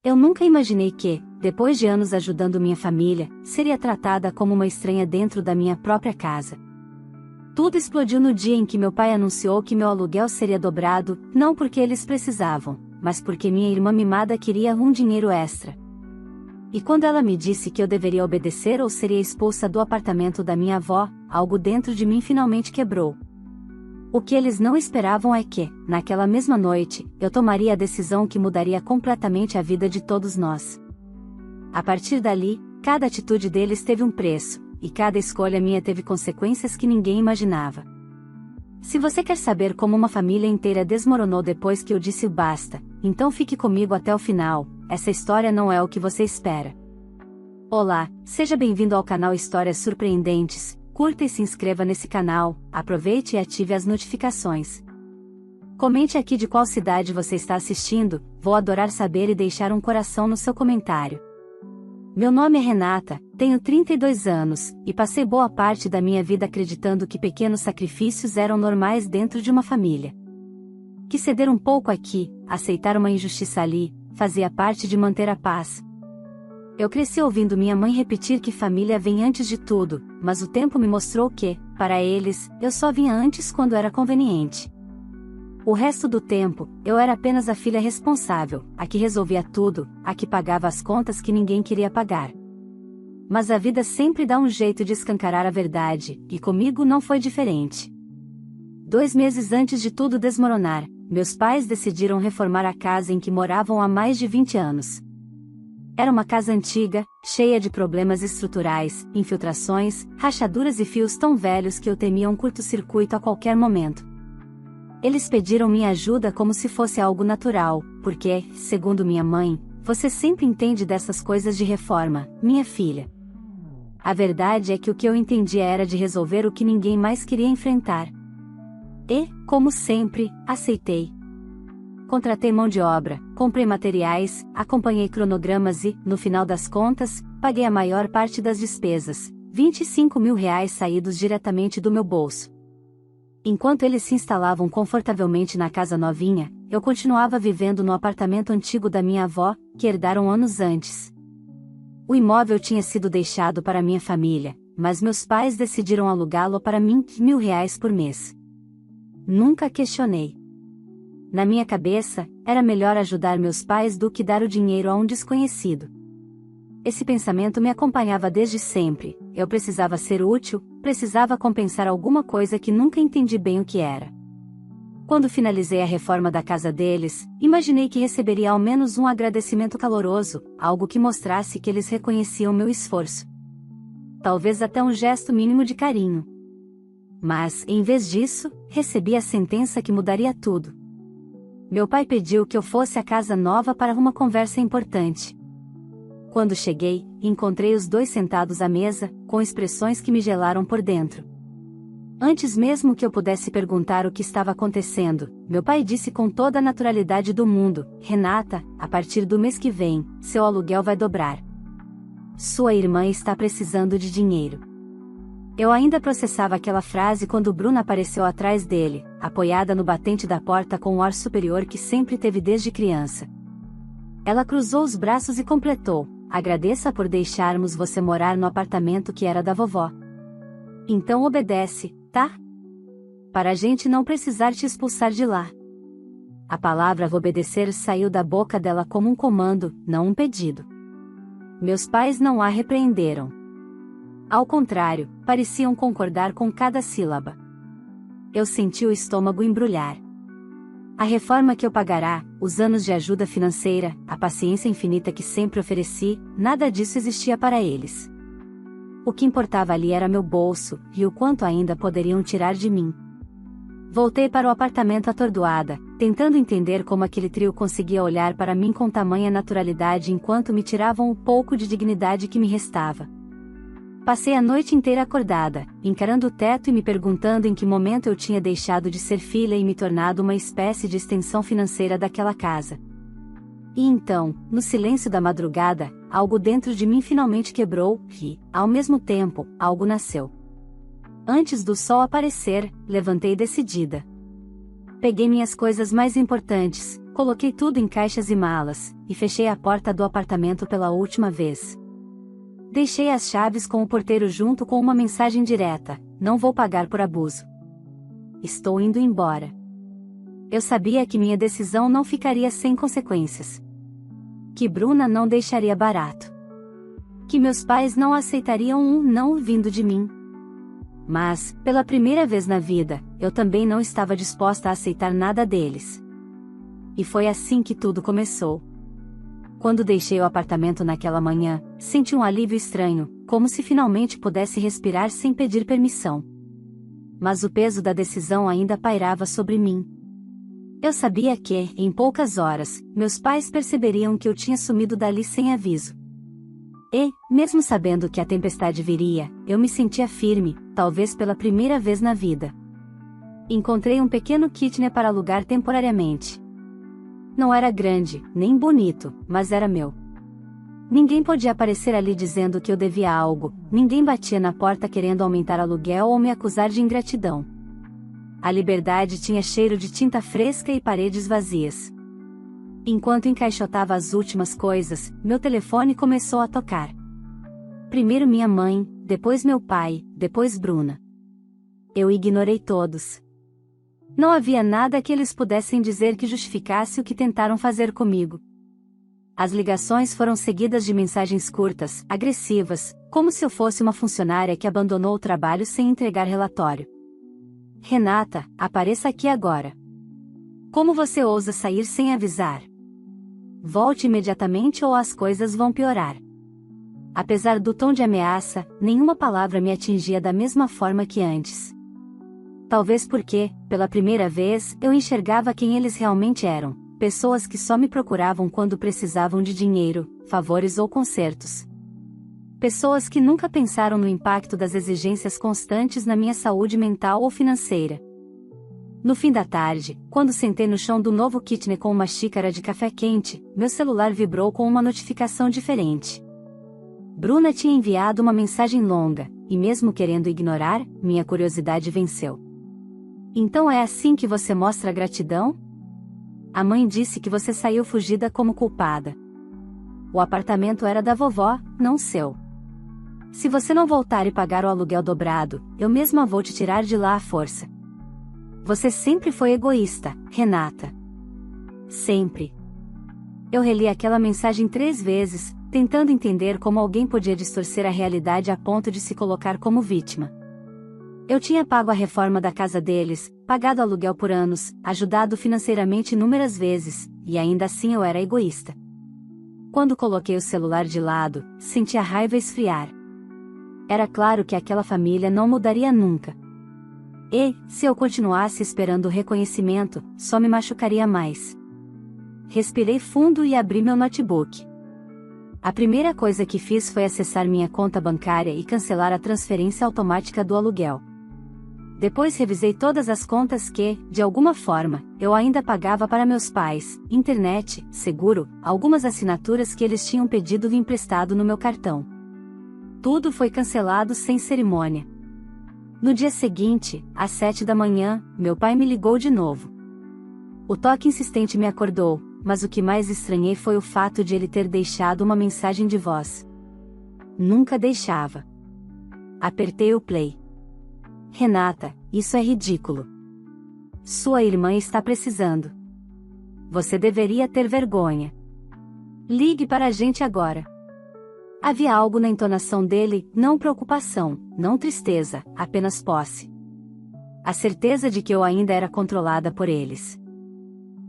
Eu nunca imaginei que, depois de anos ajudando minha família, seria tratada como uma estranha dentro da minha própria casa. Tudo explodiu no dia em que meu pai anunciou que meu aluguel seria dobrado, não porque eles precisavam, mas porque minha irmã mimada queria um dinheiro extra. E quando ela me disse que eu deveria obedecer ou seria expulsa do apartamento da minha avó, algo dentro de mim finalmente quebrou. O que eles não esperavam é que, naquela mesma noite, eu tomaria a decisão que mudaria completamente a vida de todos nós. A partir dali, cada atitude deles teve um preço, e cada escolha minha teve consequências que ninguém imaginava. Se você quer saber como uma família inteira desmoronou depois que eu disse o basta, então fique comigo até o final, essa história não é o que você espera. Olá, seja bem-vindo ao canal Histórias Surpreendentes. Curta e se inscreva nesse canal, aproveite e ative as notificações. Comente aqui de qual cidade você está assistindo, vou adorar saber e deixar um coração no seu comentário. Meu nome é Renata, tenho 32 anos, e passei boa parte da minha vida acreditando que pequenos sacrifícios eram normais dentro de uma família. Que ceder um pouco aqui, aceitar uma injustiça ali, fazia parte de manter a paz. Eu cresci ouvindo minha mãe repetir que família vem antes de tudo, mas o tempo me mostrou que, para eles, eu só vinha antes quando era conveniente. O resto do tempo, eu era apenas a filha responsável, a que resolvia tudo, a que pagava as contas que ninguém queria pagar. Mas a vida sempre dá um jeito de escancarar a verdade, e comigo não foi diferente. 2 meses antes de tudo desmoronar, meus pais decidiram reformar a casa em que moravam há mais de 20 anos. Era uma casa antiga, cheia de problemas estruturais, infiltrações, rachaduras e fios tão velhos que eu temia um curto-circuito a qualquer momento. Eles pediram minha ajuda como se fosse algo natural, porque, segundo minha mãe, você sempre entende dessas coisas de reforma, minha filha. A verdade é que o que eu entendia era de resolver o que ninguém mais queria enfrentar. E, como sempre, aceitei. Contratei mão de obra, comprei materiais, acompanhei cronogramas e, no final das contas, paguei a maior parte das despesas, R$ 25 mil saídos diretamente do meu bolso. Enquanto eles se instalavam confortavelmente na casa novinha, eu continuava vivendo no apartamento antigo da minha avó, que herdaram anos antes. O imóvel tinha sido deixado para minha família, mas meus pais decidiram alugá-lo para mim, R$ 1.000 por mês. Nunca questionei. Na minha cabeça, era melhor ajudar meus pais do que dar o dinheiro a um desconhecido. Esse pensamento me acompanhava desde sempre, eu precisava ser útil, precisava compensar alguma coisa que nunca entendi bem o que era. Quando finalizei a reforma da casa deles, imaginei que receberia ao menos um agradecimento caloroso, algo que mostrasse que eles reconheciam meu esforço. Talvez até um gesto mínimo de carinho. Mas, em vez disso, recebi a sentença que mudaria tudo. Meu pai pediu que eu fosse à casa nova para uma conversa importante. Quando cheguei, encontrei os dois sentados à mesa, com expressões que me gelaram por dentro. Antes mesmo que eu pudesse perguntar o que estava acontecendo, meu pai disse com toda a naturalidade do mundo: Renata, a partir do mês que vem, seu aluguel vai dobrar. Sua irmã está precisando de dinheiro. Eu ainda processava aquela frase quando Bruna apareceu atrás dele, apoiada no batente da porta com o ar superior que sempre teve desde criança. Ela cruzou os braços e completou: agradeça por deixarmos você morar no apartamento que era da vovó. Então obedece, tá? Para a gente não precisar te expulsar de lá. A palavra obedecer saiu da boca dela como um comando, não um pedido. Meus pais não a repreenderam. Ao contrário, pareciam concordar com cada sílaba. Eu senti o estômago embrulhar. A reforma que eu pagará, os anos de ajuda financeira, a paciência infinita que sempre ofereci, nada disso existia para eles. O que importava ali era meu bolso, e o quanto ainda poderiam tirar de mim. Voltei para o apartamento atordoada, tentando entender como aquele trio conseguia olhar para mim com tamanha naturalidade enquanto me tiravam o pouco de dignidade que me restava. Passei a noite inteira acordada, encarando o teto e me perguntando em que momento eu tinha deixado de ser filha e me tornado uma espécie de extensão financeira daquela casa. E então, no silêncio da madrugada, algo dentro de mim finalmente quebrou, e, ao mesmo tempo, algo nasceu. Antes do sol aparecer, levantei decidida. Peguei minhas coisas mais importantes, coloquei tudo em caixas e malas, e fechei a porta do apartamento pela última vez. Deixei as chaves com o porteiro junto com uma mensagem direta: não vou pagar por abuso. Estou indo embora. Eu sabia que minha decisão não ficaria sem consequências. Que Bruna não deixaria barato. Que meus pais não aceitariam um não vindo de mim. Mas, pela primeira vez na vida, eu também não estava disposta a aceitar nada deles. E foi assim que tudo começou. Quando deixei o apartamento naquela manhã, senti um alívio estranho, como se finalmente pudesse respirar sem pedir permissão. Mas o peso da decisão ainda pairava sobre mim. Eu sabia que, em poucas horas, meus pais perceberiam que eu tinha sumido dali sem aviso. E, mesmo sabendo que a tempestade viria, eu me sentia firme, talvez pela primeira vez na vida. Encontrei um pequeno kitnet para alugar temporariamente. Não era grande, nem bonito, mas era meu. Ninguém podia aparecer ali dizendo que eu devia algo, ninguém batia na porta querendo aumentar aluguel ou me acusar de ingratidão. A liberdade tinha cheiro de tinta fresca e paredes vazias. Enquanto encaixotava as últimas coisas, meu telefone começou a tocar. Primeiro minha mãe, depois meu pai, depois Bruna. Eu ignorei todos. Não havia nada que eles pudessem dizer que justificasse o que tentaram fazer comigo. As ligações foram seguidas de mensagens curtas, agressivas, como se eu fosse uma funcionária que abandonou o trabalho sem entregar relatório. Renata, apareça aqui agora. Como você ousa sair sem avisar? Volte imediatamente ou as coisas vão piorar. Apesar do tom de ameaça, nenhuma palavra me atingia da mesma forma que antes. Talvez porque, pela primeira vez, eu enxergava quem eles realmente eram, pessoas que só me procuravam quando precisavam de dinheiro, favores ou consertos. Pessoas que nunca pensaram no impacto das exigências constantes na minha saúde mental ou financeira. No fim da tarde, quando sentei no chão do novo kitnet com uma xícara de café quente, meu celular vibrou com uma notificação diferente. Bruna tinha enviado uma mensagem longa, e mesmo querendo ignorar, minha curiosidade venceu. Então é assim que você mostra gratidão? A mãe disse que você saiu fugida como culpada. O apartamento era da vovó, não seu. Se você não voltar e pagar o aluguel dobrado, eu mesma vou te tirar de lá à força. Você sempre foi egoísta, Renata. Sempre. Eu reli aquela mensagem 3 vezes, tentando entender como alguém podia distorcer a realidade a ponto de se colocar como vítima. Eu tinha pago a reforma da casa deles, pagado aluguel por anos, ajudado financeiramente inúmeras vezes, e ainda assim eu era egoísta. Quando coloquei o celular de lado, senti a raiva esfriar. Era claro que aquela família não mudaria nunca. E, se eu continuasse esperando o reconhecimento, só me machucaria mais. Respirei fundo e abri meu notebook. A primeira coisa que fiz foi acessar minha conta bancária e cancelar a transferência automática do aluguel. Depois revisei todas as contas que, de alguma forma, eu ainda pagava para meus pais, internet, seguro, algumas assinaturas que eles tinham pedido emprestado no meu cartão. Tudo foi cancelado sem cerimônia. No dia seguinte, às 7 da manhã, meu pai me ligou de novo. O toque insistente me acordou, mas o que mais estranhei foi o fato de ele ter deixado uma mensagem de voz. Nunca deixava. Apertei o play. Renata, isso é ridículo. Sua irmã está precisando. Você deveria ter vergonha. Ligue para a gente agora. Havia algo na entonação dele, não preocupação, não tristeza, apenas posse. A certeza de que eu ainda era controlada por eles.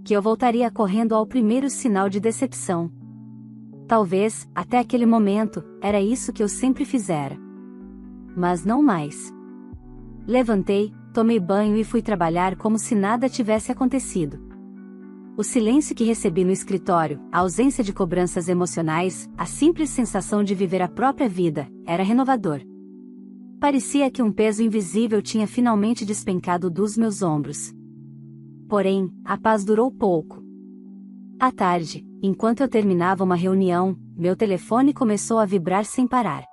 Que eu voltaria correndo ao primeiro sinal de decepção. Talvez, até aquele momento, era isso que eu sempre fizera. Mas não mais. Levantei, tomei banho e fui trabalhar como se nada tivesse acontecido. O silêncio que recebi no escritório, a ausência de cobranças emocionais, a simples sensação de viver a própria vida, era renovador. Parecia que um peso invisível tinha finalmente despencado dos meus ombros. Porém, a paz durou pouco. À tarde, enquanto eu terminava uma reunião, meu telefone começou a vibrar sem parar.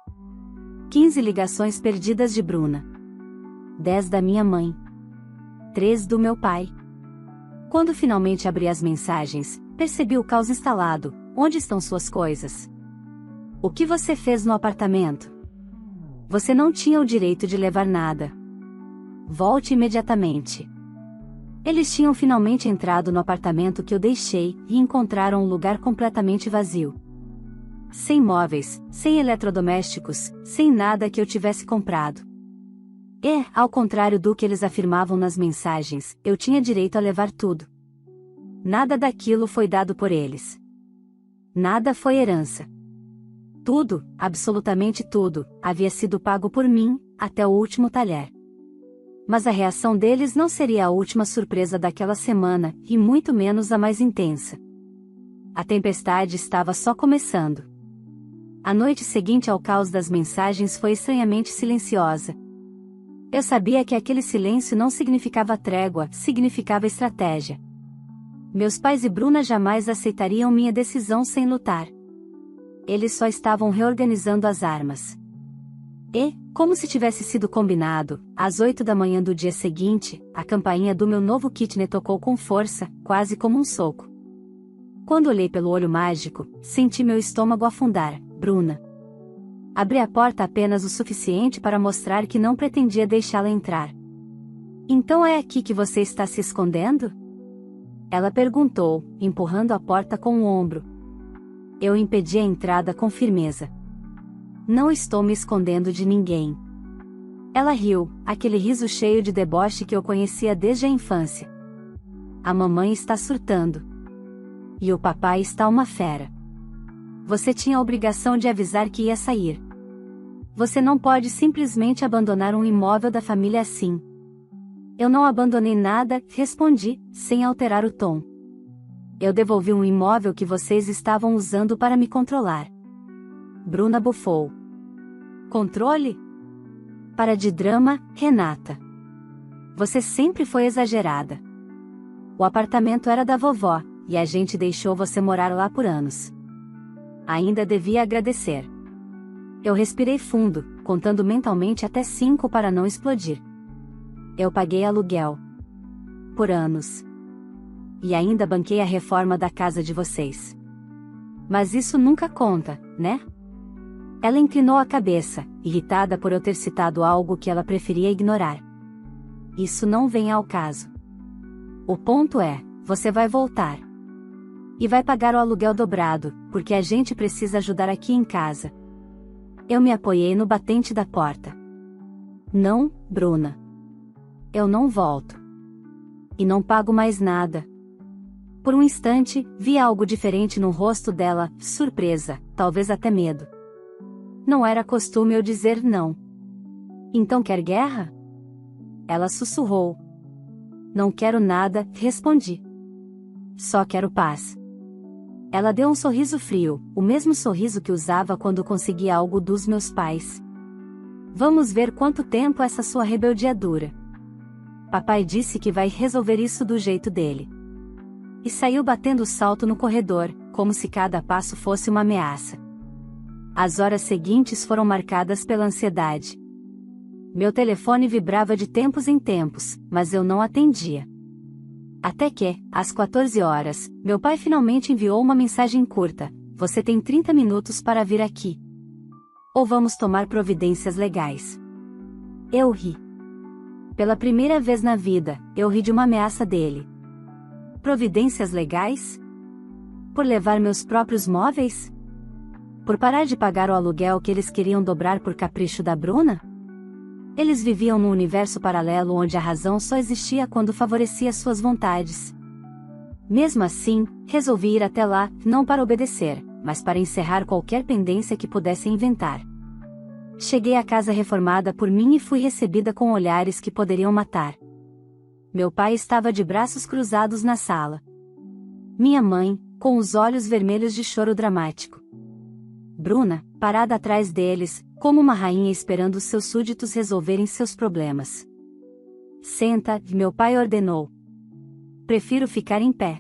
15 ligações perdidas de Bruna. 10 da minha mãe. 3 do meu pai. Quando finalmente abri as mensagens, percebi o caos instalado. Onde estão suas coisas? O que você fez no apartamento? Você não tinha o direito de levar nada. Volte imediatamente. Eles tinham finalmente entrado no apartamento que eu deixei e encontraram um lugar completamente vazio. Sem móveis, sem eletrodomésticos, sem nada que eu tivesse comprado. E, ao contrário do que eles afirmavam nas mensagens, eu tinha direito a levar tudo. Nada daquilo foi dado por eles. Nada foi herança. Tudo, absolutamente tudo, havia sido pago por mim, até o último talher. Mas a reação deles não seria a última surpresa daquela semana, e muito menos a mais intensa. A tempestade estava só começando. A noite seguinte ao caos das mensagens foi estranhamente silenciosa. Eu sabia que aquele silêncio não significava trégua, significava estratégia. Meus pais e Bruna jamais aceitariam minha decisão sem lutar. Eles só estavam reorganizando as armas. E, como se tivesse sido combinado, às 8 da manhã do dia seguinte, a campainha do meu novo kitnet tocou com força, quase como um soco. Quando olhei pelo olho mágico, senti meu estômago afundar. Bruna. Abri a porta apenas o suficiente para mostrar que não pretendia deixá-la entrar. Então é aqui que você está se escondendo? Ela perguntou, empurrando a porta com o ombro. Eu impedi a entrada com firmeza. Não estou me escondendo de ninguém. Ela riu, aquele riso cheio de deboche que eu conhecia desde a infância. A mamãe está surtando. E o papai está uma fera. Você tinha a obrigação de avisar que ia sair. Você não pode simplesmente abandonar um imóvel da família assim. Eu não abandonei nada, respondi, sem alterar o tom. Eu devolvi um imóvel que vocês estavam usando para me controlar. Bruna bufou. Controle? Para de drama, Renata. Você sempre foi exagerada. O apartamento era da vovó, e a gente deixou você morar lá por anos. Ainda devia agradecer. Eu respirei fundo, contando mentalmente até 5 para não explodir. Eu paguei aluguel. Por anos. E ainda banquei a reforma da casa de vocês. Mas isso nunca conta, né? Ela inclinou a cabeça, irritada por eu ter citado algo que ela preferia ignorar. Isso não vem ao caso. O ponto é, você vai voltar. E vai pagar o aluguel dobrado, porque a gente precisa ajudar aqui em casa. Eu me apoiei no batente da porta. Não, Bruna. Eu não volto. E não pago mais nada. Por um instante, vi algo diferente no rosto dela, surpresa, talvez até medo. Não era costume eu dizer não. Então quer guerra? Ela sussurrou. Não quero nada, respondi. Só quero paz. Ela deu um sorriso frio, o mesmo sorriso que usava quando conseguia algo dos meus pais. Vamos ver quanto tempo essa sua rebeldia dura. Papai disse que vai resolver isso do jeito dele. E saiu batendo salto no corredor, como se cada passo fosse uma ameaça. As horas seguintes foram marcadas pela ansiedade. Meu telefone vibrava de tempos em tempos, mas eu não atendia. Até que, às 14 horas, meu pai finalmente enviou uma mensagem curta: você tem 30 minutos para vir aqui. Ou vamos tomar providências legais. Eu ri. Pela primeira vez na vida, eu ri de uma ameaça dele. Providências legais? Por levar meus próprios móveis? Por parar de pagar o aluguel que eles queriam dobrar por capricho da Bruna? Eles viviam num universo paralelo onde a razão só existia quando favorecia suas vontades. Mesmo assim, resolvi ir até lá, não para obedecer, mas para encerrar qualquer pendência que pudessem inventar. Cheguei à casa reformada por mim e fui recebida com olhares que poderiam matar. Meu pai estava de braços cruzados na sala. Minha mãe, com os olhos vermelhos de choro dramático. Bruna, parada atrás deles, como uma rainha esperando seus súditos resolverem seus problemas. Senta, meu pai ordenou. Prefiro ficar em pé.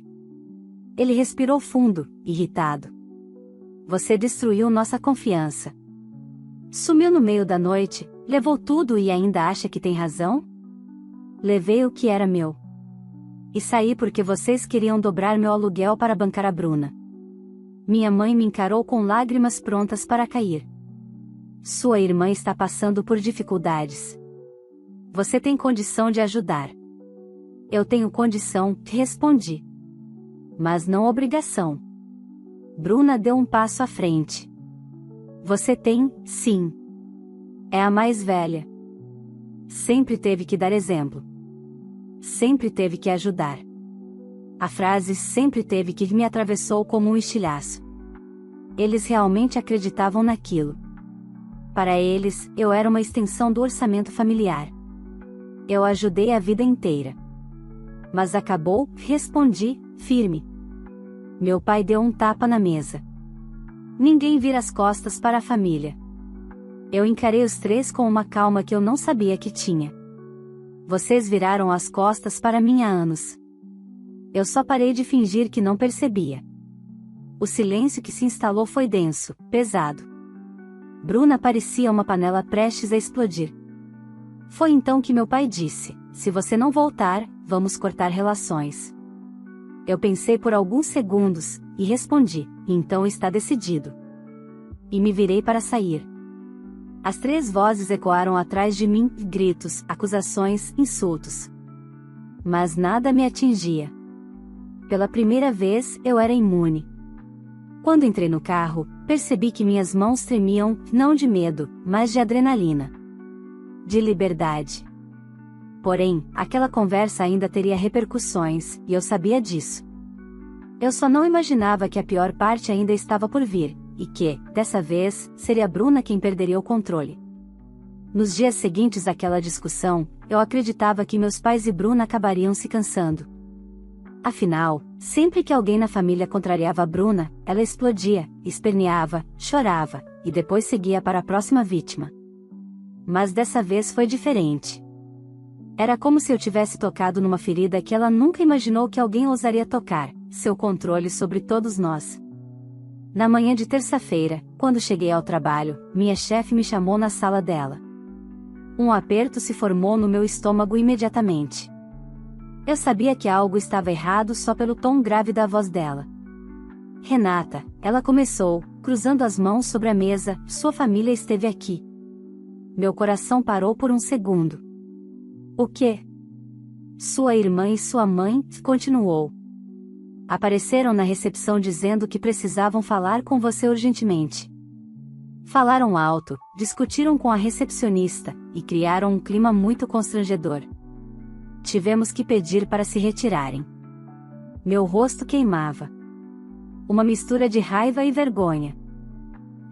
Ele respirou fundo, irritado. Você destruiu nossa confiança. Sumiu no meio da noite, levou tudo e ainda acha que tem razão? Levei o que era meu. E saí porque vocês queriam dobrar meu aluguel para bancar a Bruna. Minha mãe me encarou com lágrimas prontas para cair. Sua irmã está passando por dificuldades. Você tem condição de ajudar. Eu tenho condição, respondi. Mas não obrigação. Bruna deu um passo à frente. Você tem, sim. É a mais velha. Sempre teve que dar exemplo. Sempre teve que ajudar. A frase sempre teve que me atravessou como um estilhaço. Eles realmente acreditavam naquilo. Para eles, eu era uma extensão do orçamento familiar. Eu ajudei a vida inteira. Mas acabou, respondi, firme. Meu pai deu um tapa na mesa. Ninguém vira as costas para a família. Eu encarei os três com uma calma que eu não sabia que tinha. Vocês viraram as costas para mim há anos. Eu só parei de fingir que não percebia. O silêncio que se instalou foi denso, pesado. Bruna parecia uma panela prestes a explodir. Foi então que meu pai disse: se você não voltar, vamos cortar relações. Eu pensei por alguns segundos, e respondi: então está decidido. E me virei para sair. As três vozes ecoaram atrás de mim, gritos, acusações, insultos. Mas nada me atingia. Pela primeira vez, eu era imune. Quando entrei no carro, percebi que minhas mãos tremiam, não de medo, mas de adrenalina. De liberdade. Porém, aquela conversa ainda teria repercussões, e eu sabia disso. Eu só não imaginava que a pior parte ainda estava por vir, e que, dessa vez, seria Bruna quem perderia o controle. Nos dias seguintes àquela discussão, eu acreditava que meus pais e Bruna acabariam se cansando. Afinal, sempre que alguém na família contrariava a Bruna, ela explodia, esperneava, chorava, e depois seguia para a próxima vítima. Mas dessa vez foi diferente. Era como se eu tivesse tocado numa ferida que ela nunca imaginou que alguém ousaria tocar, seu controle sobre todos nós. Na manhã de terça-feira, quando cheguei ao trabalho, minha chefe me chamou na sala dela. Um aperto se formou no meu estômago imediatamente. Eu sabia que algo estava errado só pelo tom grave da voz dela. Renata, ela começou, cruzando as mãos sobre a mesa, sua família esteve aqui. Meu coração parou por um segundo. O quê? Sua irmã e sua mãe, continuou. Apareceram na recepção dizendo que precisavam falar com você urgentemente. Falaram alto, discutiram com a recepcionista, e criaram um clima muito constrangedor. Tivemos que pedir para se retirarem. Meu rosto queimava. Uma mistura de raiva e vergonha.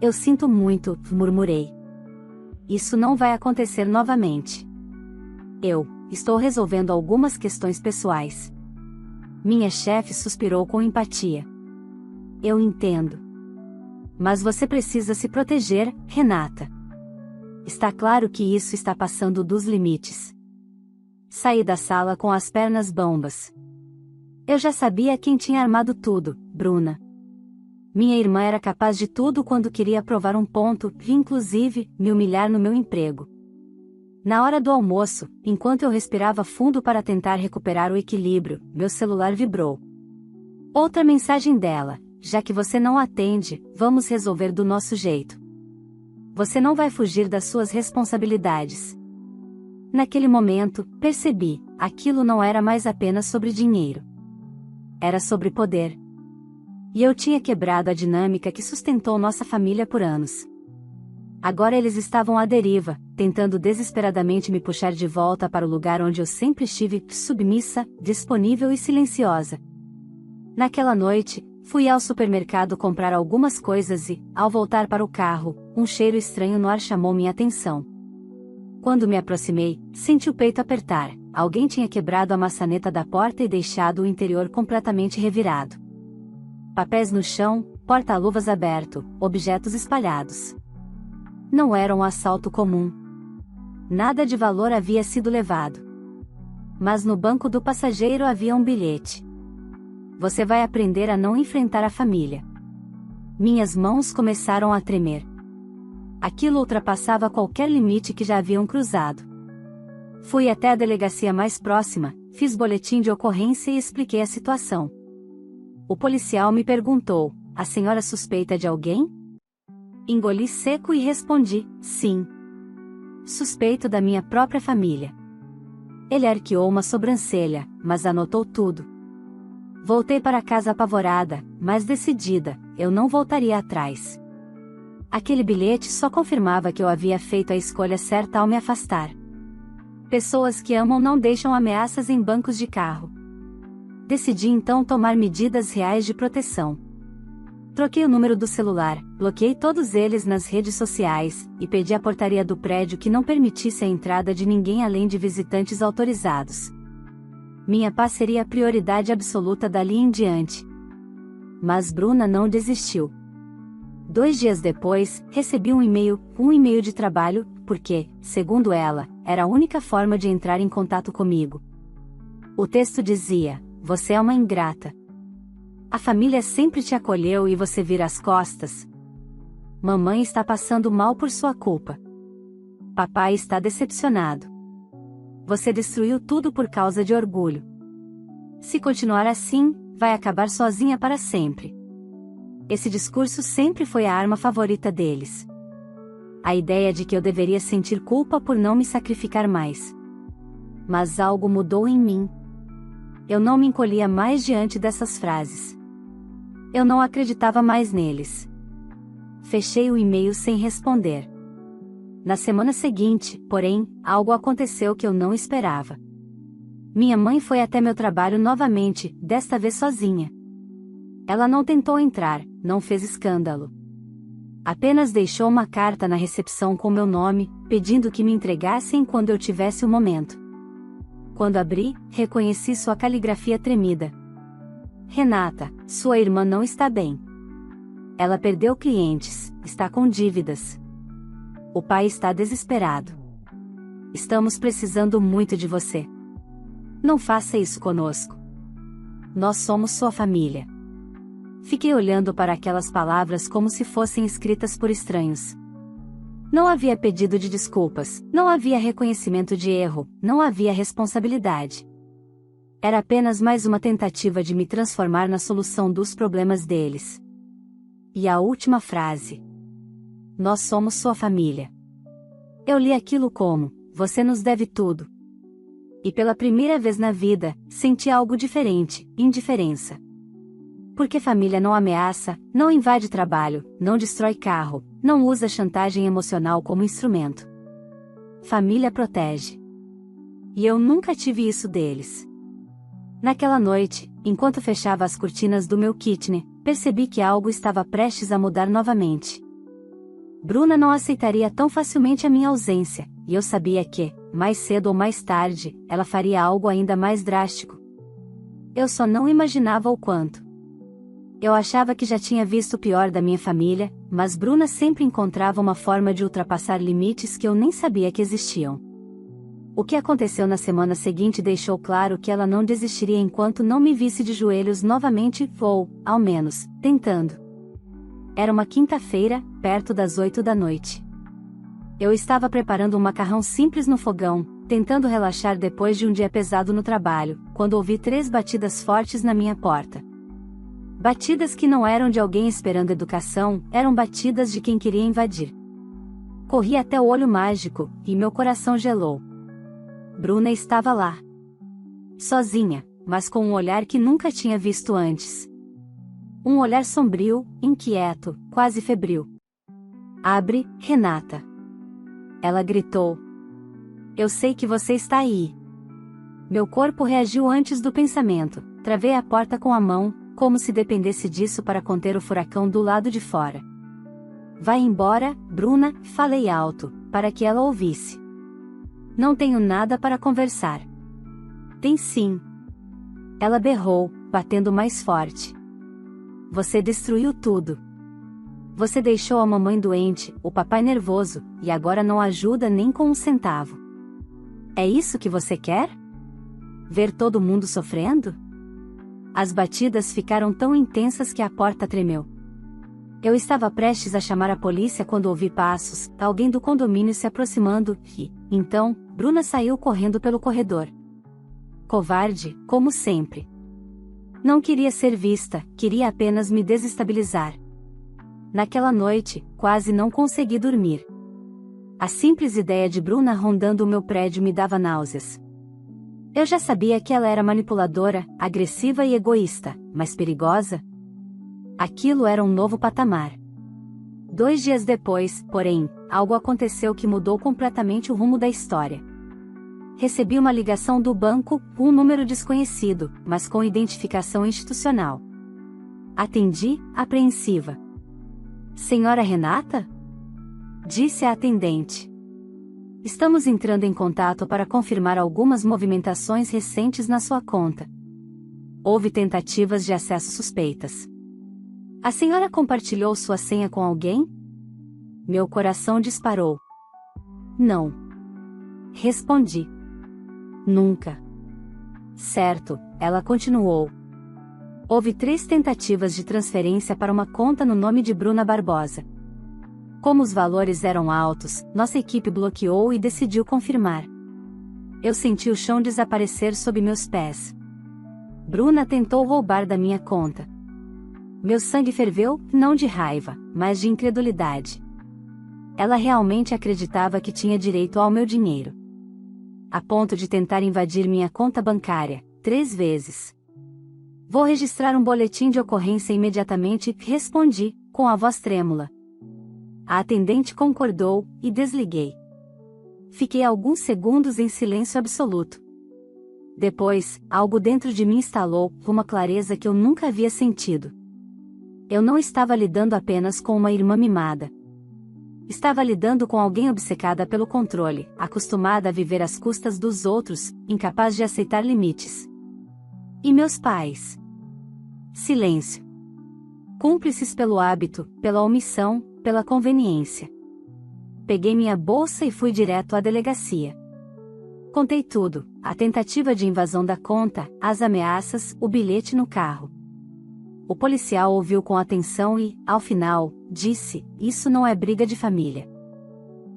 Eu sinto muito, murmurei. Isso não vai acontecer novamente. Eu estou resolvendo algumas questões pessoais. Minha chefe suspirou com empatia. Eu entendo. Mas você precisa se proteger, Renata. Está claro que isso está passando dos limites. Saí da sala com as pernas bambas. Eu já sabia quem tinha armado tudo, Bruna. Minha irmã era capaz de tudo quando queria provar um ponto, e inclusive, me humilhar no meu emprego. Na hora do almoço, enquanto eu respirava fundo para tentar recuperar o equilíbrio, meu celular vibrou. Outra mensagem dela: já que você não atende, vamos resolver do nosso jeito. Você não vai fugir das suas responsabilidades. Naquele momento, percebi, aquilo não era mais apenas sobre dinheiro. Era sobre poder. E eu tinha quebrado a dinâmica que sustentou nossa família por anos. Agora eles estavam à deriva, tentando desesperadamente me puxar de volta para o lugar onde eu sempre estive, submissa, disponível e silenciosa. Naquela noite, fui ao supermercado comprar algumas coisas e, ao voltar para o carro, um cheiro estranho no ar chamou minha atenção. Quando me aproximei, senti o peito apertar. Alguém tinha quebrado a maçaneta da porta e deixado o interior completamente revirado. Papéis no chão, porta-luvas aberto, objetos espalhados. Não era um assalto comum. Nada de valor havia sido levado. Mas no banco do passageiro havia um bilhete. Você vai aprender a não enfrentar a família. Minhas mãos começaram a tremer. Aquilo ultrapassava qualquer limite que já haviam cruzado. Fui até a delegacia mais próxima, fiz boletim de ocorrência e expliquei a situação. O policial me perguntou: a senhora suspeita de alguém? Engoli seco e respondi: sim. Suspeito da minha própria família. Ele arqueou uma sobrancelha, mas anotou tudo. Voltei para casa apavorada, mas decidida, eu não voltaria atrás. Aquele bilhete só confirmava que eu havia feito a escolha certa ao me afastar. Pessoas que amam não deixam ameaças em bancos de carro. Decidi então tomar medidas reais de proteção. Troquei o número do celular, bloqueei todos eles nas redes sociais, e pedi à portaria do prédio que não permitisse a entrada de ninguém além de visitantes autorizados. Minha paz seria a prioridade absoluta dali em diante. Mas Bruna não desistiu. 2 dias depois, recebi um e-mail de trabalho, porque, segundo ela, era a única forma de entrar em contato comigo. O texto dizia: você é uma ingrata. A família sempre te acolheu e você vira as costas. Mamãe está passando mal por sua culpa. Papai está decepcionado. Você destruiu tudo por causa de orgulho. Se continuar assim, vai acabar sozinha para sempre. Esse discurso sempre foi a arma favorita deles. A ideia de que eu deveria sentir culpa por não me sacrificar mais. Mas algo mudou em mim. Eu não me encolhia mais diante dessas frases. Eu não acreditava mais neles. Fechei o e-mail sem responder. Na semana seguinte, porém, algo aconteceu que eu não esperava. Minha mãe foi até meu trabalho novamente, desta vez sozinha. Ela não tentou entrar, não fez escândalo. Apenas deixou uma carta na recepção com meu nome, pedindo que me entregassem quando eu tivesse o momento. Quando abri, reconheci sua caligrafia tremida. Renata, sua irmã não está bem. Ela perdeu clientes, está com dívidas. O pai está desesperado. Estamos precisando muito de você. Não faça isso conosco. Nós somos sua família. Fiquei olhando para aquelas palavras como se fossem escritas por estranhos. Não havia pedido de desculpas, não havia reconhecimento de erro, não havia responsabilidade. Era apenas mais uma tentativa de me transformar na solução dos problemas deles. E a última frase: nós somos sua família. Eu li aquilo como: você nos deve tudo. E pela primeira vez na vida, senti algo diferente: indiferença. Porque família não ameaça, não invade trabalho, não destrói carro, não usa chantagem emocional como instrumento. Família protege. E eu nunca tive isso deles. Naquela noite, enquanto fechava as cortinas do meu kitchen, percebi que algo estava prestes a mudar novamente. Bruna não aceitaria tão facilmente a minha ausência, e eu sabia que, mais cedo ou mais tarde, ela faria algo ainda mais drástico. Eu só não imaginava o quanto. Eu achava que já tinha visto o pior da minha família, mas Bruna sempre encontrava uma forma de ultrapassar limites que eu nem sabia que existiam. O que aconteceu na semana seguinte deixou claro que ela não desistiria enquanto não me visse de joelhos novamente, ou, ao menos, tentando. Era uma quinta-feira, perto das 8 da noite. Eu estava preparando um macarrão simples no fogão, tentando relaxar depois de um dia pesado no trabalho, quando ouvi 3 batidas fortes na minha porta. Batidas que não eram de alguém esperando educação, eram batidas de quem queria invadir. Corri até o olho mágico, e meu coração gelou. Bruna estava lá. Sozinha, mas com um olhar que nunca tinha visto antes. Um olhar sombrio, inquieto, quase febril. Abre, Renata. Ela gritou. Eu sei que você está aí. Meu corpo reagiu antes do pensamento, travei a porta com a mão, como se dependesse disso para conter o furacão do lado de fora. Vai embora, Bruna, falei alto, para que ela ouvisse. Não tenho nada para conversar. Tem sim. Ela berrou, batendo mais forte. Você destruiu tudo. Você deixou a mamãe doente, o papai nervoso, e agora não ajuda nem com um centavo. É isso que você quer? Ver todo mundo sofrendo? As batidas ficaram tão intensas que a porta tremeu. Eu estava prestes a chamar a polícia quando ouvi passos, alguém do condomínio se aproximando, e, então, Bruna saiu correndo pelo corredor. covarde, como sempre. Não queria ser vista, queria apenas me desestabilizar. Naquela noite, quase não consegui dormir. A simples ideia de Bruna rondando o meu prédio me dava náuseas. Eu já sabia que ela era manipuladora, agressiva e egoísta, mas perigosa? Aquilo era um novo patamar. 2 dias depois, porém, algo aconteceu que mudou completamente o rumo da história. Recebi uma ligação do banco, um número desconhecido, mas com identificação institucional. Atendi, apreensiva. Senhora Renata? Disse a atendente. Estamos entrando em contato para confirmar algumas movimentações recentes na sua conta. Houve tentativas de acesso suspeitas. A senhora compartilhou sua senha com alguém? Meu coração disparou. Não. Respondi. Nunca. Certo, ela continuou. Houve 3 tentativas de transferência para uma conta no nome de Bruna Barbosa. Como os valores eram altos, nossa equipe bloqueou e decidiu confirmar. Eu senti o chão desaparecer sob meus pés. Bruna tentou roubar da minha conta. Meu sangue ferveu, não de raiva, mas de incredulidade. Ela realmente acreditava que tinha direito ao meu dinheiro. A ponto de tentar invadir minha conta bancária, 3 vezes. Vou registrar um boletim de ocorrência imediatamente, respondi, com a voz trêmula. A atendente concordou, e desliguei. Fiquei alguns segundos em silêncio absoluto. Depois, algo dentro de mim instalou, com uma clareza que eu nunca havia sentido. Eu não estava lidando apenas com uma irmã mimada. Estava lidando com alguém obcecada pelo controle, acostumada a viver às custas dos outros, incapaz de aceitar limites. E meus pais? Silêncio. Cúmplices pelo hábito, pela omissão, pela conveniência. Peguei minha bolsa e fui direto à delegacia. Contei tudo, a tentativa de invasão da conta, as ameaças, o bilhete no carro. O policial ouviu com atenção e, ao final, disse: "Isso não é briga de família.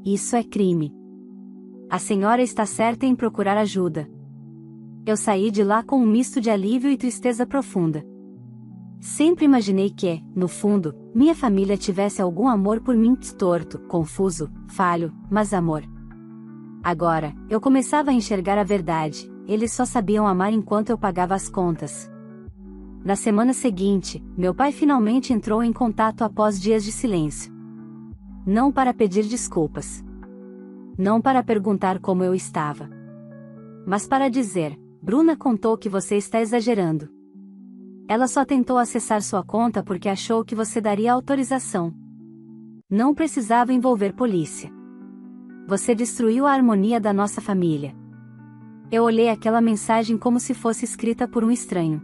Isso é crime. A senhora está certa em procurar ajuda." Eu saí de lá com um misto de alívio e tristeza profunda. Sempre imaginei que, no fundo, minha família tivesse algum amor por mim, torto, confuso, falho, mas amor. Agora, eu começava a enxergar a verdade, eles só sabiam amar enquanto eu pagava as contas. Na semana seguinte, meu pai finalmente entrou em contato após dias de silêncio. Não para pedir desculpas. Não para perguntar como eu estava. Mas para dizer: "Bruna contou que você está exagerando. Ela só tentou acessar sua conta porque achou que você daria autorização. Não precisava envolver polícia. Você destruiu a harmonia da nossa família." Eu olhei aquela mensagem como se fosse escrita por um estranho.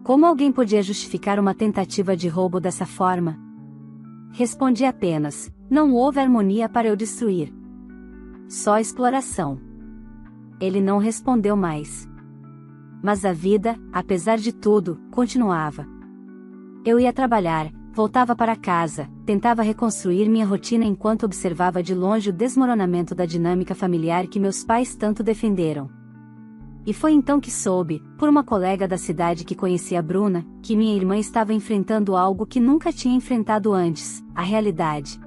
Como alguém podia justificar uma tentativa de roubo dessa forma? Respondi apenas: "Não houve harmonia para eu destruir. Só exploração." Ele não respondeu mais. Mas a vida, apesar de tudo, continuava. Eu ia trabalhar, voltava para casa, tentava reconstruir minha rotina enquanto observava de longe o desmoronamento da dinâmica familiar que meus pais tanto defenderam. E foi então que soube, por uma colega da cidade que conhecia a Bruna, que minha irmã estava enfrentando algo que nunca tinha enfrentado antes: a realidade.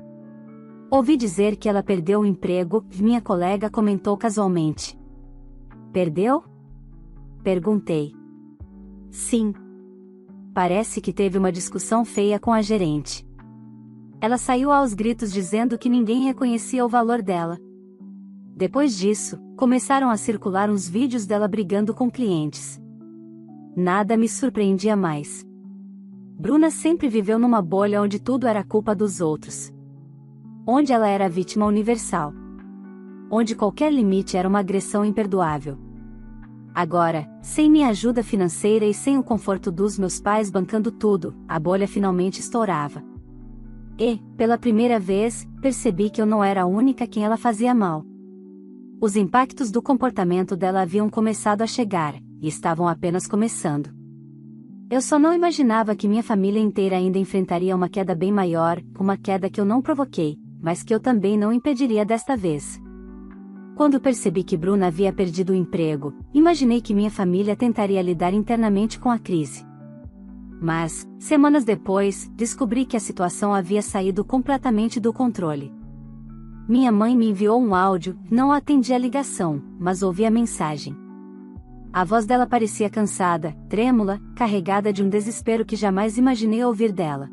Ouvi dizer que ela perdeu o emprego, e minha colega comentou casualmente. "Perdeu?" Perguntei. "Sim. Parece que teve uma discussão feia com a gerente. Ela saiu aos gritos dizendo que ninguém reconhecia o valor dela. Depois disso, começaram a circular uns vídeos dela brigando com clientes. Nada me surpreendia mais. Bruna sempre viveu numa bolha onde tudo era culpa dos outros. Onde ela era a vítima universal. Onde qualquer limite era uma agressão imperdoável. Agora, sem minha ajuda financeira e sem o conforto dos meus pais bancando tudo, a bolha finalmente estourava. E, pela primeira vez, percebi que eu não era a única a quem ela fazia mal. Os impactos do comportamento dela haviam começado a chegar, e estavam apenas começando. Eu só não imaginava que minha família inteira ainda enfrentaria uma queda bem maior, uma queda que eu não provoquei, mas que eu também não impediria desta vez. Quando percebi que Bruna havia perdido o emprego, imaginei que minha família tentaria lidar internamente com a crise. Mas, semanas depois, descobri que a situação havia saído completamente do controle. Minha mãe me enviou um áudio, não atendi a ligação, mas ouvi a mensagem. A voz dela parecia cansada, trêmula, carregada de um desespero que jamais imaginei ouvir dela.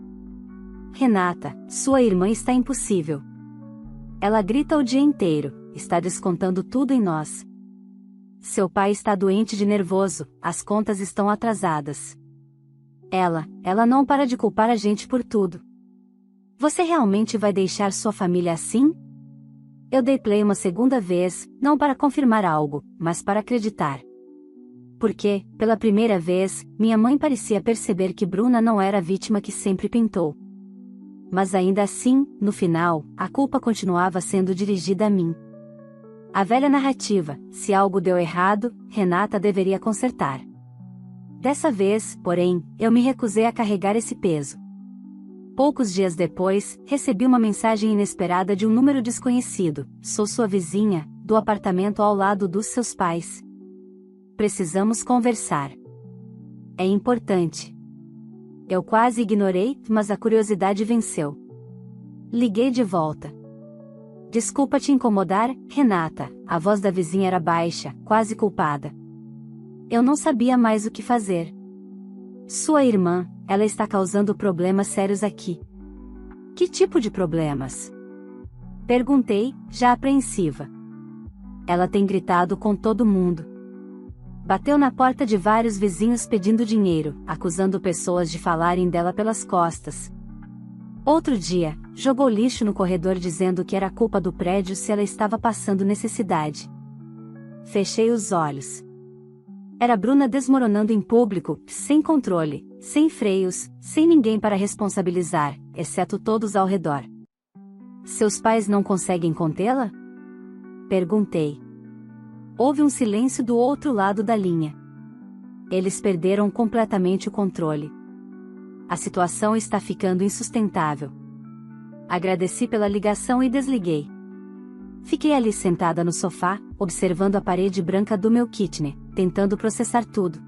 Renata, sua irmã está impossível. Ela grita o dia inteiro, está descontando tudo em nós. Seu pai está doente de nervoso, as contas estão atrasadas. Ela não para de culpar a gente por tudo. Você realmente vai deixar sua família assim? Eu dei play uma segunda vez, não para confirmar algo, mas para acreditar. Porque, pela primeira vez, minha mãe parecia perceber que Bruna não era a vítima que sempre pintou. Mas ainda assim, no final, a culpa continuava sendo dirigida a mim. A velha narrativa, se algo deu errado, Renata deveria consertar. Dessa vez, porém, eu me recusei a carregar esse peso. Poucos dias depois, recebi uma mensagem inesperada de um número desconhecido. Sou sua vizinha, do apartamento ao lado dos seus pais. Precisamos conversar. É importante. Eu quase ignorei, mas a curiosidade venceu. Liguei de volta. Desculpa te incomodar, Renata, a voz da vizinha era baixa, quase culpada. Eu não sabia mais o que fazer. Sua irmã, ela está causando problemas sérios aqui. Que tipo de problemas? Perguntei, já apreensiva. Ela tem gritado com todo mundo. Bateu na porta de vários vizinhos pedindo dinheiro, acusando pessoas de falarem dela pelas costas. Outro dia, jogou lixo no corredor dizendo que era culpa do prédio se ela estava passando necessidade. Fechei os olhos. Era Bruna desmoronando em público, sem controle, sem freios, sem ninguém para responsabilizar, exceto todos ao redor. Seus pais não conseguem contê-la? Perguntei. Houve um silêncio do outro lado da linha. Eles perderam completamente o controle. A situação está ficando insustentável. Agradeci pela ligação e desliguei. Fiquei ali sentada no sofá, observando a parede branca do meu kitchen, tentando processar tudo.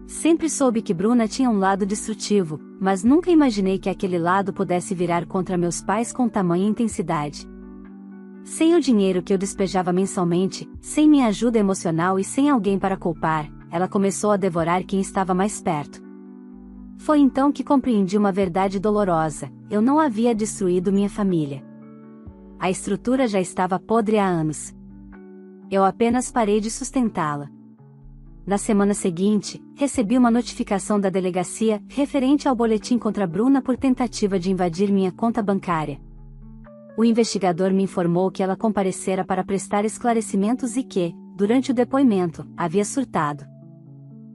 Sempre soube que Bruna tinha um lado destrutivo, mas nunca imaginei que aquele lado pudesse virar contra meus pais com tamanha intensidade. Sem o dinheiro que eu despejava mensalmente, sem minha ajuda emocional e sem alguém para culpar, ela começou a devorar quem estava mais perto. Foi então que compreendi uma verdade dolorosa: eu não havia destruído minha família. A estrutura já estava podre há anos. Eu apenas parei de sustentá-la. Na semana seguinte, recebi uma notificação da delegacia referente ao boletim contra Bruna por tentativa de invadir minha conta bancária. O investigador me informou que ela comparecera para prestar esclarecimentos e que, durante o depoimento, havia surtado.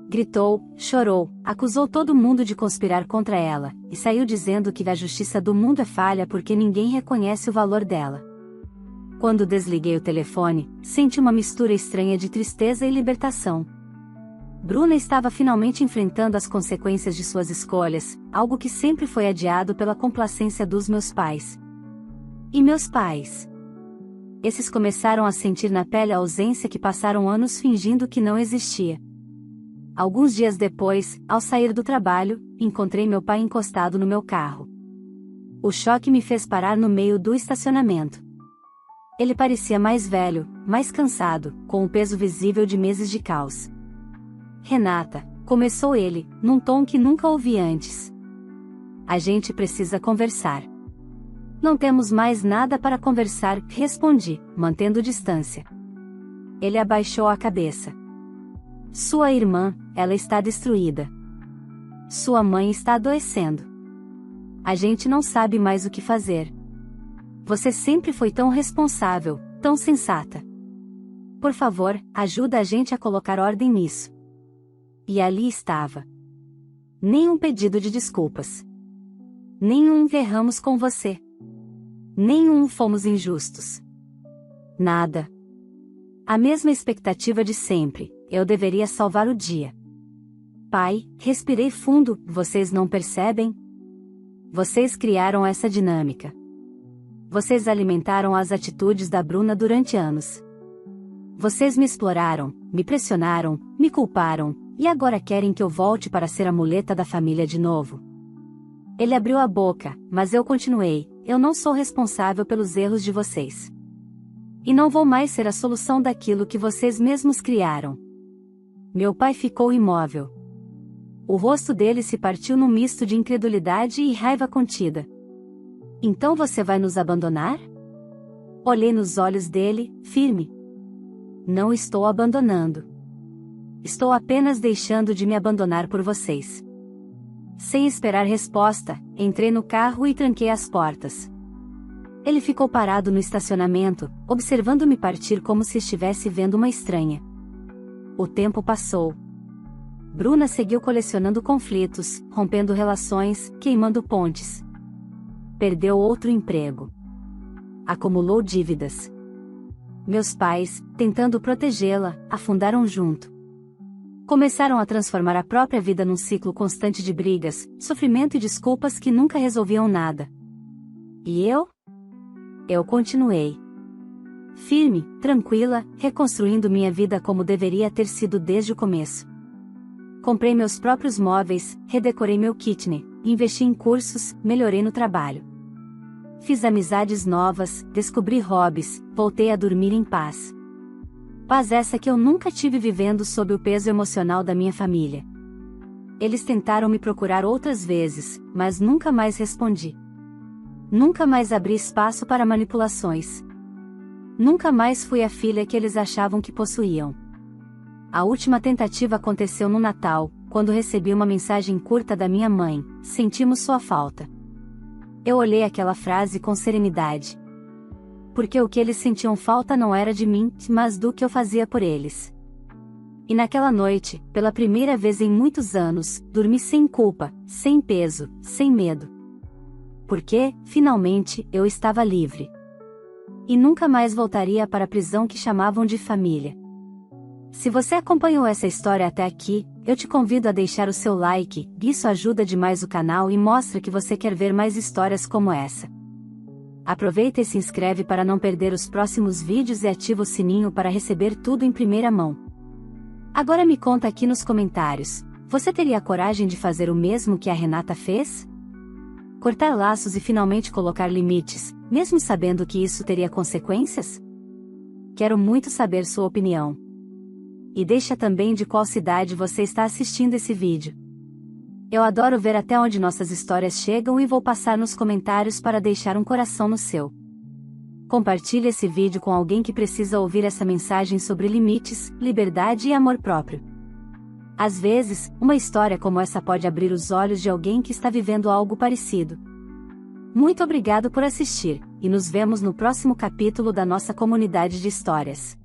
Gritou, chorou, acusou todo mundo de conspirar contra ela, e saiu dizendo que a justiça do mundo é falha porque ninguém reconhece o valor dela. Quando desliguei o telefone, senti uma mistura estranha de tristeza e libertação. Bruna estava finalmente enfrentando as consequências de suas escolhas, algo que sempre foi adiado pela complacência dos meus pais. E meus pais? Esses começaram a sentir na pele a ausência que passaram anos fingindo que não existia. Alguns dias depois, ao sair do trabalho, encontrei meu pai encostado no meu carro. O choque me fez parar no meio do estacionamento. Ele parecia mais velho, mais cansado, com o peso visível de meses de caos. Renata, começou ele, num tom que nunca ouvi antes. A gente precisa conversar. Não temos mais nada para conversar, respondi, mantendo distância. Ele abaixou a cabeça. Sua irmã, ela está destruída. Sua mãe está adoecendo. A gente não sabe mais o que fazer. Você sempre foi tão responsável, tão sensata. Por favor, ajuda a gente a colocar ordem nisso. E ali estava. Nenhum pedido de desculpas. Nenhum erramos com você. Nenhum fomos injustos. Nada. A mesma expectativa de sempre, eu deveria salvar o dia. Pai, respirei fundo, vocês não percebem? Vocês criaram essa dinâmica. Vocês alimentaram as atitudes da Bruna durante anos. Vocês me exploraram, me pressionaram, me culparam, e agora querem que eu volte para ser a muleta da família de novo. Ele abriu a boca, mas eu continuei: eu não sou responsável pelos erros de vocês. E não vou mais ser a solução daquilo que vocês mesmos criaram. Meu pai ficou imóvel. O rosto dele se partiu num misto de incredulidade e raiva contida. Então você vai nos abandonar? Olhei nos olhos dele, firme. Não estou abandonando. Estou apenas deixando de me abandonar por vocês. Sem esperar resposta, entrei no carro e tranquei as portas. Ele ficou parado no estacionamento, observando-me partir como se estivesse vendo uma estranha. O tempo passou. Bruna seguiu colecionando conflitos, rompendo relações, queimando pontes. Perdeu outro emprego. Acumulou dívidas. Meus pais, tentando protegê-la, afundaram junto. Começaram a transformar a própria vida num ciclo constante de brigas, sofrimento e desculpas que nunca resolviam nada. E eu? Eu continuei. Firme, tranquila, reconstruindo minha vida como deveria ter sido desde o começo. Comprei meus próprios móveis, redecorei meu kitchen, investi em cursos, melhorei no trabalho. Fiz amizades novas, descobri hobbies, voltei a dormir em paz. Paz essa que eu nunca tive vivendo sob o peso emocional da minha família. Eles tentaram me procurar outras vezes, mas nunca mais respondi. Nunca mais abri espaço para manipulações. Nunca mais fui a filha que eles achavam que possuíam. A última tentativa aconteceu no Natal, quando recebi uma mensagem curta da minha mãe: sentimos sua falta. Eu olhei aquela frase com serenidade. Porque o que eles sentiam falta não era de mim, mas do que eu fazia por eles. E naquela noite, pela primeira vez em muitos anos, dormi sem culpa, sem peso, sem medo. Porque, finalmente, eu estava livre. E nunca mais voltaria para a prisão que chamavam de família. Se você acompanhou essa história até aqui, eu te convido a deixar o seu like, isso ajuda demais o canal e mostra que você quer ver mais histórias como essa. Aproveita e se inscreve para não perder os próximos vídeos e ativa o sininho para receber tudo em primeira mão. Agora me conta aqui nos comentários, você teria a coragem de fazer o mesmo que a Renata fez? Cortar laços e finalmente colocar limites, mesmo sabendo que isso teria consequências? Quero muito saber sua opinião. E deixa também de qual cidade você está assistindo esse vídeo. Eu adoro ver até onde nossas histórias chegam e vou passar nos comentários para deixar um coração no seu. Compartilhe esse vídeo com alguém que precisa ouvir essa mensagem sobre limites, liberdade e amor próprio. Às vezes, uma história como essa pode abrir os olhos de alguém que está vivendo algo parecido. Muito obrigado por assistir, e nos vemos no próximo capítulo da nossa comunidade de histórias.